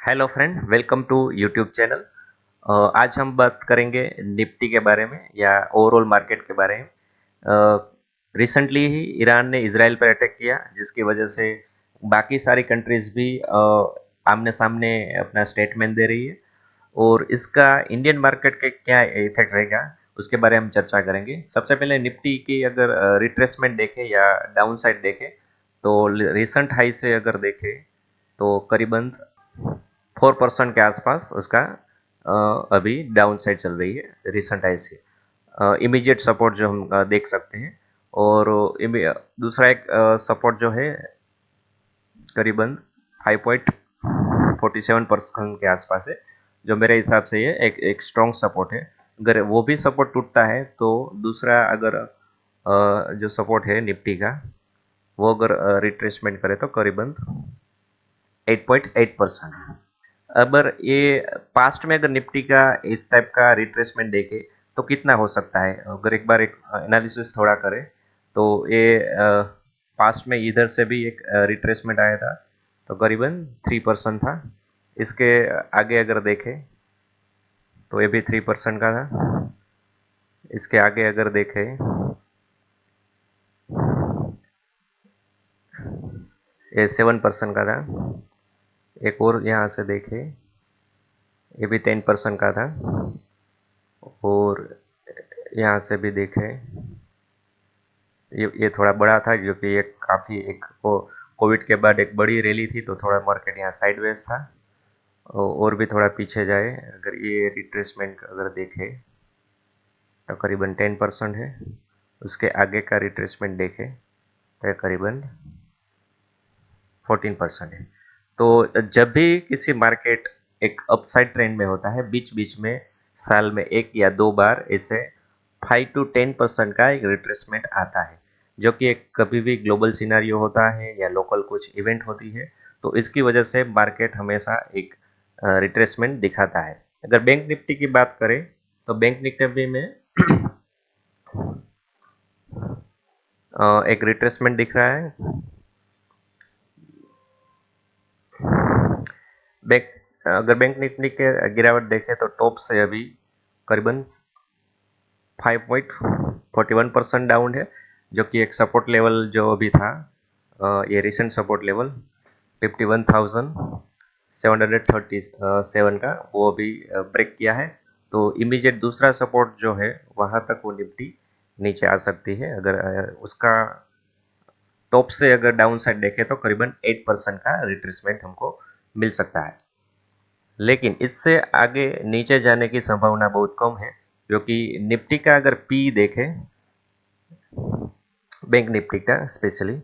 Hello friend, welcome to YouTube channel. आज हम बात करेंगे निफ्टी के बारे में या ओवरऑल मार्केट के बारे में। रिसेंटली ही ईरान ने इजराइल पर अटैक किया, जिसकी वजह से बाकी सारी कंट्रीज भी आमने सामने अपना स्टेटमेंट दे रही है। और इसका इंडियन मार्केट के क्या इफेक्ट रहेगा, उसके बारे में हम चर्चा करेंगे। सबसे पहले निफ्टी की अगर रिट्रेसमेंट देखें या डाउन साइड देखें, तो रिसेंट हाई से अगर देखें तो करीबन 4% के आसपास उसका अभी डाउन साइड चल रही है रिसेंट हाई से। इमीडिएट सपोर्ट जो हम देख सकते हैं। और दूसरा एक सपोर्ट जो है करीबन 5.47% के आसपास है, जो मेरे हिसाब से ये एक स्ट्रॉन्ग सपोर्ट है। अगर वो भी सपोर्ट टूटता है तो दूसरा अगर जो सपोर्ट है निफ्टी का, वो अगर रिट्रेसमेंट करे तो करीबन 8.8%। अगर ये पास्ट में अगर निफ्टी का इस टाइप का रिट्रेसमेंट देखे तो कितना हो सकता है, अगर एक बार एक एनालिसिस थोड़ा करें तो ये पास्ट में इधर से भी एक रिट्रेसमेंट आया था, तो करीबन 3% था। इसके आगे अगर देखें तो ये भी 3% का था। इसके आगे अगर देखें, ये 7% का था। एक और यहाँ से देखें, ये भी 10% का था। और यहाँ से भी देखें, ये थोड़ा बड़ा था, जो कि एक काफ़ी एक कोविड के बाद एक बड़ी रैली थी, तो थोड़ा मार्केट यहाँ साइडवेज था। और भी थोड़ा पीछे जाए, अगर ये रिट्रेसमेंट अगर देखें तो करीबन 10% है। उसके आगे का रिट्रेसमेंट देखें तो करीबन 14% है। तो जब भी किसी मार्केट एक अपसाइड ट्रेंड में होता है, बीच बीच में साल में एक या दो बार ऐसे 5 to 10% का एक रिट्रेसमेंट आता है, जो कि एक कभी भी ग्लोबल सिनारियो होता है या लोकल कुछ इवेंट होती है, तो इसकी वजह से मार्केट हमेशा एक रिट्रेसमेंट दिखाता है। अगर बैंक निफ्टी की बात करें तो बैंक निफ्टी में एक रिट्रेसमेंट दिख रहा है। बैंक अगर बैंक निफ्टी के गिरावट देखें तो टॉप से अभी करीबन 5.41% डाउन है, जो कि एक सपोर्ट लेवल जो अभी था, ये रिसेंट सपोर्ट लेवल 51,737 का, वो अभी ब्रेक किया है। तो इमीडिएट दूसरा सपोर्ट जो है, वहां तक वो निफ्टी नीचे आ सकती है। अगर उसका टॉप से अगर डाउन साइड देखें तो करीबन 8% का रिट्रेसमेंट हमको मिल सकता है। लेकिन इससे आगे नीचे जाने की संभावना बहुत कम है, क्योंकि निफ्टी का अगर पी देखें, बैंक निफ्टी का स्पेशली,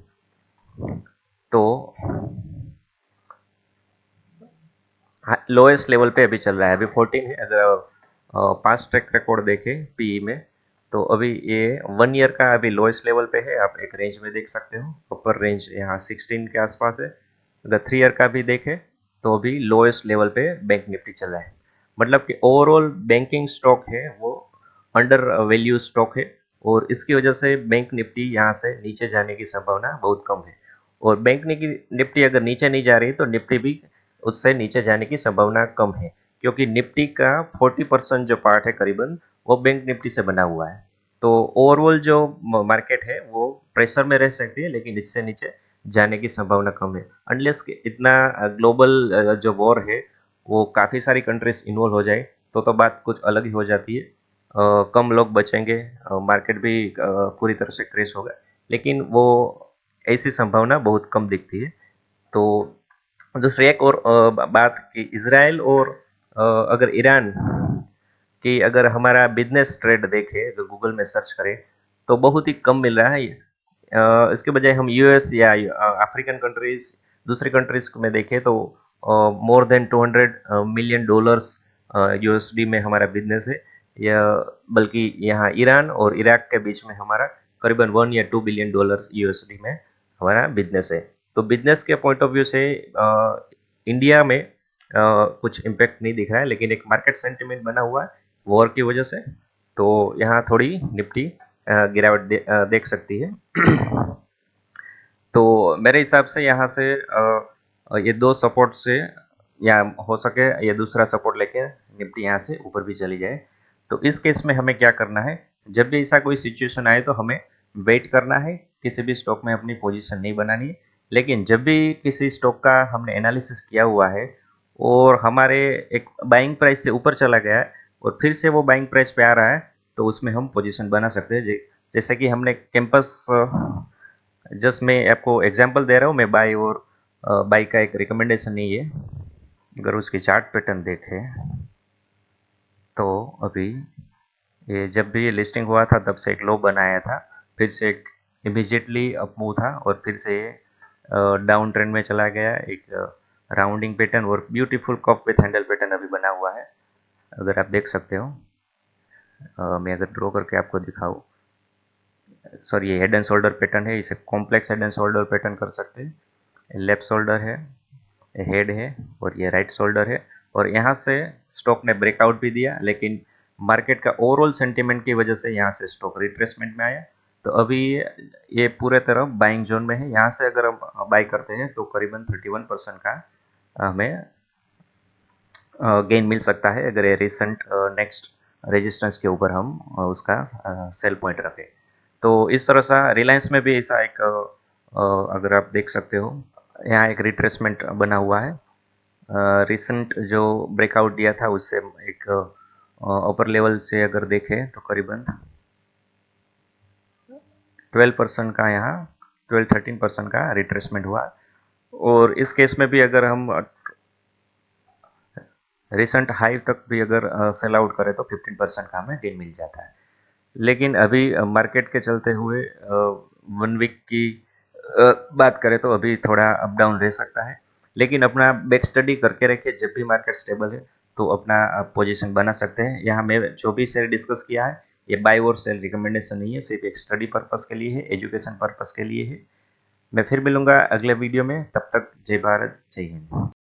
तो लोएस्ट लेवल पे अभी चल रहा है, अभी 14 है। अगर पास्ट ट्रैक रिकॉर्ड देखें पीई में, तो अभी ये 1 ईयर का अभी लोएस्ट लेवल पे है। आप एक रेंज में देख सकते हो, अपर रेंज यहाँ 16 के आसपास है। अगर 3 ईयर का भी देखें तो अभी लोएस्ट लेवल पे बैंक निफ्टी चल रहा है। मतलब कि ओवरऑल बैंकिंग स्टॉक है वो अंडर वैल्यू स्टॉक है, और इसकी वजह से बैंक निफ्टी यहाँ से नीचे जाने की संभावना बहुत कम है। और बैंक निफ्टी अगर नीचे नहीं जा रही तो निफ्टी भी उससे नीचे जाने की संभावना कम है, क्योंकि निफ्टी का 40% जो पार्ट है करीबन, वो बैंक निफ्टी से बना हुआ है। तो ओवरऑल जो मार्केट है वो प्रेशर में रह सकती है, लेकिन इससे नीचे जाने की संभावना कम है, अनलेस कि इतना ग्लोबल जो वॉर है वो काफ़ी सारी कंट्रीज इन्वॉल्व हो जाए, तो बात कुछ अलग ही हो जाती है। कम लोग बचेंगे, मार्केट भी पूरी तरह से क्रैश होगा, लेकिन वो ऐसी संभावना बहुत कम दिखती है। तो दूसरी एक और बात कि इसराइल और अगर ईरान की अगर हमारा बिजनेस ट्रेड देखे, अगर गूगल में सर्च करें तो बहुत ही कम मिल रहा है। इसके बजाय हम यूएस या अफ्रीकन कंट्रीज, दूसरी कंट्रीज में देखें तो मोर देन $200 मिलियन यूएसडी में हमारा बिजनेस है। या बल्कि यहाँ ईरान और इराक के बीच में हमारा करीबन $1 या $2 बिलियन यूएसडी में हमारा बिजनेस है। तो बिजनेस के पॉइंट ऑफ व्यू से इंडिया में कुछ इम्पैक्ट नहीं दिख रहा है, लेकिन एक मार्केट सेंटिमेंट बना हुआ है वॉर की वजह से, तो यहाँ थोड़ी निफ्टी गिरावट देख सकती है। तो मेरे हिसाब से यहाँ से ये दो सपोर्ट से या हो सके ये दूसरा सपोर्ट लेके निफ्टी यहाँ से ऊपर भी चली जाए। तो इस केस में हमें क्या करना है, जब भी ऐसा कोई सिचुएशन आए तो हमें वेट करना है, किसी भी स्टॉक में अपनी पोजीशन नहीं बनानी है। लेकिन जब भी किसी स्टॉक का हमने एनालिसिस किया हुआ है और हमारे एक बाइंग प्राइस से ऊपर चला गया है और फिर से वो बाइंग प्राइस पे आ रहा है, तो उसमें हम पोजीशन बना सकते हैं। जैसे कि हमने कैंपस, जस्ट मैं आपको एग्जांपल दे रहा हूँ, मैं बाई और बाई का एक रिकमेंडेशन नहीं है। अगर उसकी चार्ट पैटर्न देखें तो अभी ये जब भी ये लिस्टिंग हुआ था तब से एक लो बनाया था, फिर से एक इमीजिएटली अप मूव था और फिर से डाउन ट्रेंड में चला गया। एक राउंडिंग पैटर्न और beautiful cup with handle pattern अभी बना हुआ है, अगर आप देख सकते हो। मैं अगर ड्रॉ करके आपको दिखाऊँ, सॉरी ये हेड एंड शोल्डर पैटर्न है, इसे complex head and shoulder pattern कर सकते हैं। लेफ्ट शोल्डर है, हेड है और ये राइट शोल्डर है। और यहाँ से स्टॉक ने ब्रेकआउट भी दिया, लेकिन मार्केट का ओवरऑल सेंटीमेंट की वजह से यहाँ से स्टॉक रिट्रेसमेंट में आया। तो अभी ये पूरे तरफ बाइंग जोन में है। यहाँ से अगर हम बाई करते हैं तो करीबन 31% का हमें गेन मिल सकता है, अगर ये रिसेंट नेक्स्ट रेजिस्टेंस के ऊपर हम उसका सेल पॉइंट रखें। तो इस तरह सा रिलायंस में भी ऐसा एक अगर आप देख सकते हो, यहाँ एक रिट्रेसमेंट बना हुआ है। रिसेंट जो ब्रेकआउट दिया था उससे एक अपर लेवल से अगर देखें तो करीबन 12% का यहाँ 12-13% का रिट्रेसमेंट हुआ। और इस केस में भी अगर हम रिसेंट हाई तक भी अगर सेल आउट करें तो 15% का हमें गेन मिल जाता है। लेकिन अभी मार्केट के चलते हुए 1 वीक की बात करें तो अभी थोड़ा अप डाउन रह सकता है। लेकिन अपना बैक स्टडी करके रखिए, जब भी मार्केट स्टेबल है तो अपना पोजीशन बना सकते हैं। यहाँ मैं जो भी शेयर डिस्कस किया है ये बाय और सेल रिकमेंडेशन नहीं है, सिर्फ एक स्टडी पर्पस के लिए है, एजुकेशन पर्पस के लिए है। मैं फिर मिलूंगा अगले वीडियो में, तब तक जय भारत जय हिंद।